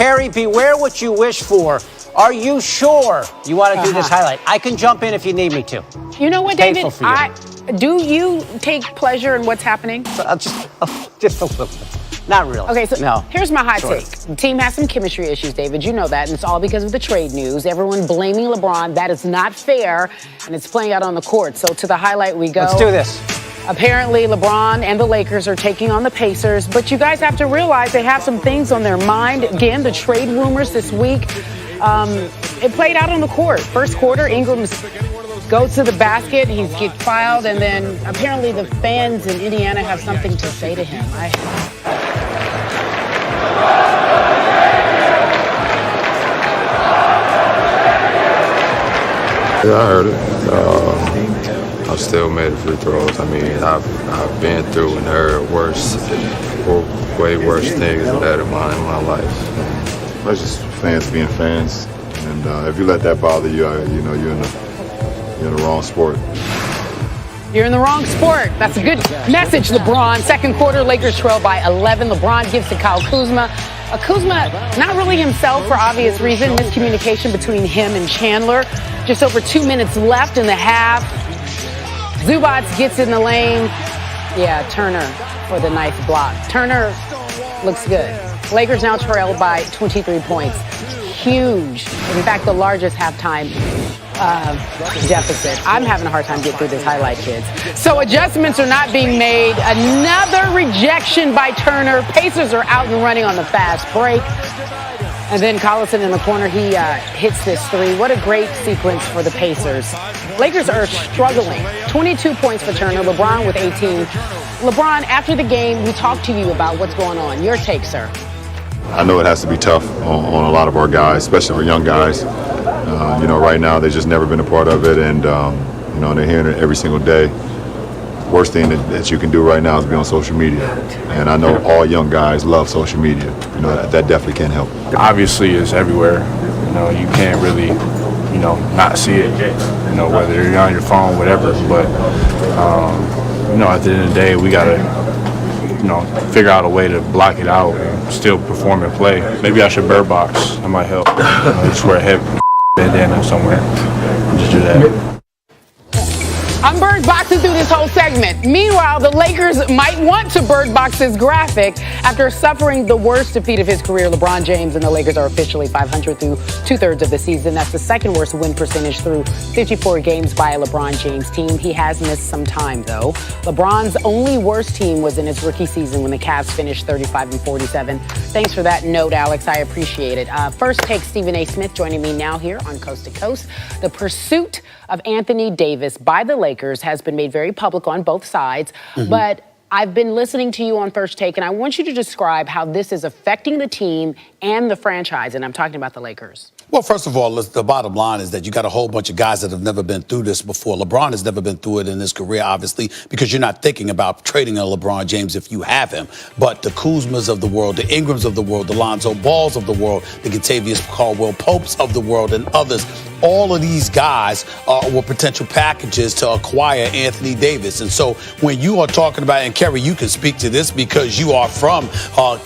Carrie, beware what you wish for. Are you sure you want to do this highlight? I can jump in if you need me to. You know what, David? Do you take pleasure in what's happening? Just a little bit. Not really. Okay, so no. Here's my hot take. The team has some chemistry issues, David. You know that, and it's all because of the trade news. Everyone blaming LeBron. That is not fair, and it's playing out on the court. So to the highlight we go. Let's do this. Apparently, LeBron and the Lakers are taking on the Pacers, but you guys have to realize they have some things on their mind. Again, the trade rumors this week. It played out on the court. First quarter, Ingram goes to the basket, he gets fouled, and then apparently the fans in Indiana have something to say to him. Yeah, I heard it. I've still made the free throws. I mean, I've been through and heard way worse things than that in my life. That's just fans being fans, and if you let that bother you, you're in the wrong sport. You're in the wrong sport. That's a good message, LeBron. Second quarter, Lakers trail by 11. LeBron gives to Kyle Kuzma. Kuzma, not really himself for obvious reason. Miscommunication between him and Chandler. Just over 2 minutes left in the half. Zubac gets in the lane. Yeah, Turner for the nice block. Turner looks good. Lakers now trail by 23 points. Huge. In fact, the largest halftime deficit. I'm having a hard time getting through this highlight, kids. So adjustments are not being made. Another rejection by Turner. Pacers are out and running on the fast break. And then Collison in the corner, he hits this three. What a great sequence for the Pacers. Lakers are struggling. 22 points for Turner, LeBron with 18. LeBron, after the game, we talked to you about what's going on. Your take, sir. I know it has to be tough on a lot of our guys, especially for young guys. Right now they've just never been a part of it, and they're hearing it every single day. Worst thing that you can do right now is be on social media, and I know all young guys love social media. That definitely can help. Obviously, it's everywhere. You can't really, not see it. Whether you're on your phone, whatever. But at the end of the day, we gotta, figure out a way to block it out and still perform and play. Maybe I should bird box. That might help. Just wear a heavy bandana somewhere. Just do that. I'm bird boxing through this whole segment. Meanwhile, the Lakers might want to bird box this graphic after suffering the worst defeat of his career. LeBron James and the Lakers are officially 500 through 2/3 of the season. That's the second worst win percentage through 54 games by a LeBron James team. He has missed some time, though. LeBron's only worst team was in his rookie season when the Cavs finished 35-47. Thanks for that note, Alex. I appreciate it. First take, Stephen A. Smith joining me now here on Coast to Coast. The pursuit of Anthony Davis by the Lakers has been made very public on both sides, but I've been listening to you on First Take, and I want you to describe how this is affecting the team and the franchise, and I'm talking about the Lakers. Well, first of all, the bottom line is that you got a whole bunch of guys that have never been through this before. LeBron has never been through it in his career, obviously, because you're not thinking about trading a LeBron James if you have him. But the Kuzmas of the world, the Ingrams of the world, the Lonzo Balls of the world, the Kentavious Caldwell-Popes of the world, and others, all of these guys were potential packages to acquire Anthony Davis. And so when you are talking about, and Kerry, you can speak to this because you are from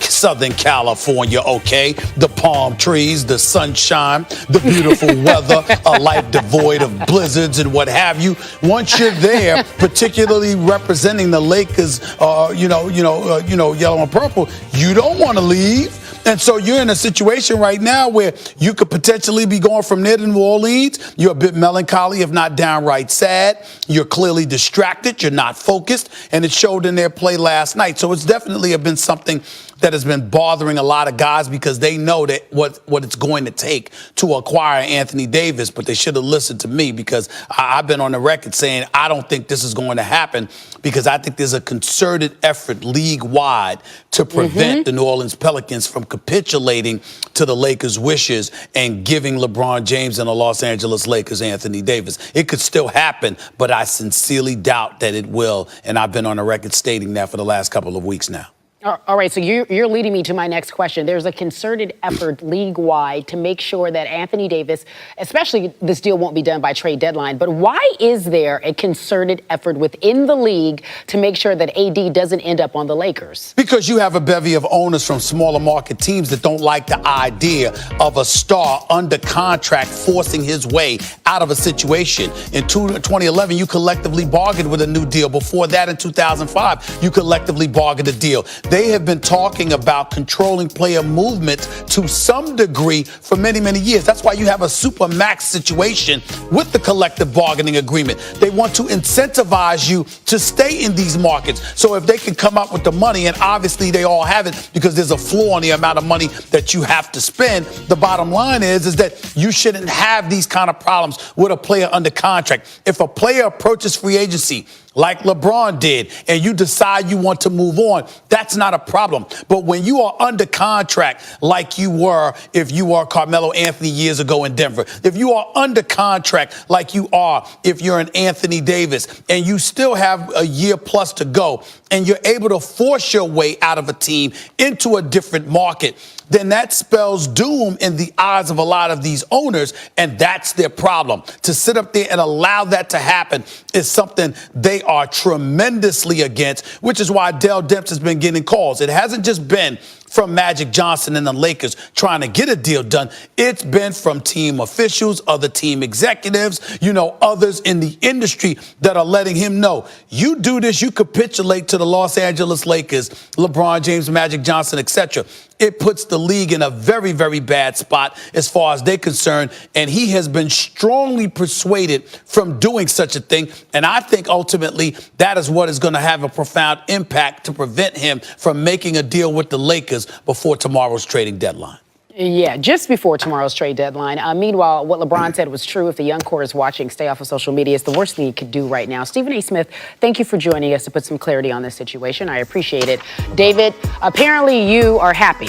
Southern California, okay? The palm trees, the sunshine, the beautiful weather, a life devoid of blizzards and what have you. Once you're there, particularly representing the Lakers, yellow and purple, you don't want to leave. And so you're in a situation right now where you could potentially be going from there to New Orleans. You're a bit melancholy, if not downright sad. You're clearly distracted. You're not focused. And it showed in their play last night. So it's definitely been something that has been bothering a lot of guys because they know that what it's going to take to acquire Anthony Davis. But they should have listened to me because I've been on the record saying I don't think this is going to happen because I think there's a concerted effort league-wide to prevent the New Orleans Pelicans from capitulating to the Lakers' wishes and giving LeBron James and the Los Angeles Lakers Anthony Davis. It could still happen, but I sincerely doubt that it will. And I've been on the record stating that for the last couple of weeks now. All right, so you're leading me to my next question. There's a concerted effort league-wide to make sure that Anthony Davis, especially this deal won't be done by trade deadline, but why is there a concerted effort within the league to make sure that AD doesn't end up on the Lakers? Because you have a bevy of owners from smaller market teams that don't like the idea of a star under contract forcing his way out of a situation. In 2011, you collectively bargained with a new deal. Before that, in 2005, you collectively bargained a deal. They have been talking about controlling player movement to some degree for many, many years. That's why you have a super max situation with the collective bargaining agreement. They want to incentivize you to stay in these markets. So if they can come up with the money, and obviously they all have it because there's a floor on the amount of money that you have to spend, the bottom line is that you shouldn't have these kind of problems with a player under contract. If a player approaches free agency like LeBron did, and you decide you want to move on, that's not a problem. But when you are under contract like you were if you are Carmelo Anthony years ago in Denver, if you are under contract like you are if you're an Anthony Davis, and you still have a year plus to go, and you're able to force your way out of a team into a different market, then that spells doom in the eyes of a lot of these owners, and that's their problem. To sit up there and allow that to happen is something they are tremendously against, which is why Dell Demps has been getting calls. It hasn't just been from Magic Johnson and the Lakers trying to get a deal done. It's been from team officials, other team executives, others in the industry that are letting him know, you do this, you capitulate to the Los Angeles Lakers, LeBron James, Magic Johnson, etc. It puts the league in a very, very bad spot as far as they're concerned, and he has been strongly persuaded from doing such a thing, and I think ultimately that is what is going to have a profound impact to prevent him from making a deal with the Lakers before tomorrow's trading deadline. Yeah, just before tomorrow's trade deadline. Meanwhile, what LeBron said was true. If the young core is watching, stay off of social media. It's the worst thing you could do right now. Stephen A. Smith, thank you for joining us to put some clarity on this situation. I appreciate it. David, apparently you are happy.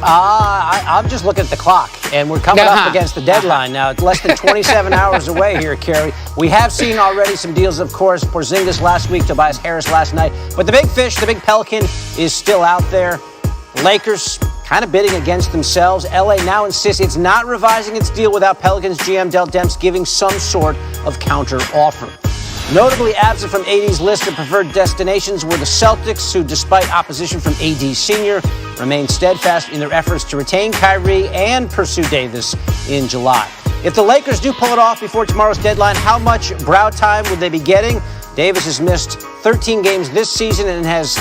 I'm just looking at the clock, and we're coming up against the deadline now. It's less than 27 hours away here, Carrie. We have seen already some deals, of course. Porzingis last week, Tobias Harris last night. But the big fish, the big Pelican, is still out there. Lakers kind of bidding against themselves. LA now insists it's not revising its deal without Pelicans GM Dell Demps giving some sort of counter offer. Notably absent from AD's list of preferred destinations were the Celtics, who, despite opposition from AD Sr., remain steadfast in their efforts to retain Kyrie and pursue Davis in July. If the Lakers do pull it off before tomorrow's deadline, how much brow time would they be getting? Davis has missed 13 games this season and has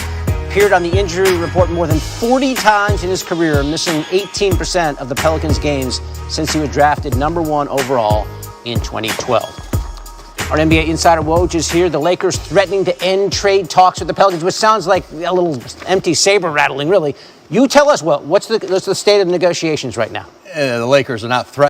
appeared on the injury report more than 40 times in his career, missing 18% of the Pelicans' games since he was drafted #1 overall in 2012. Our NBA insider Woj is here. The Lakers threatening to end trade talks with the Pelicans, which sounds like a little empty saber rattling, really. You tell us, what's the state of the negotiations right now? The Lakers are not threatening.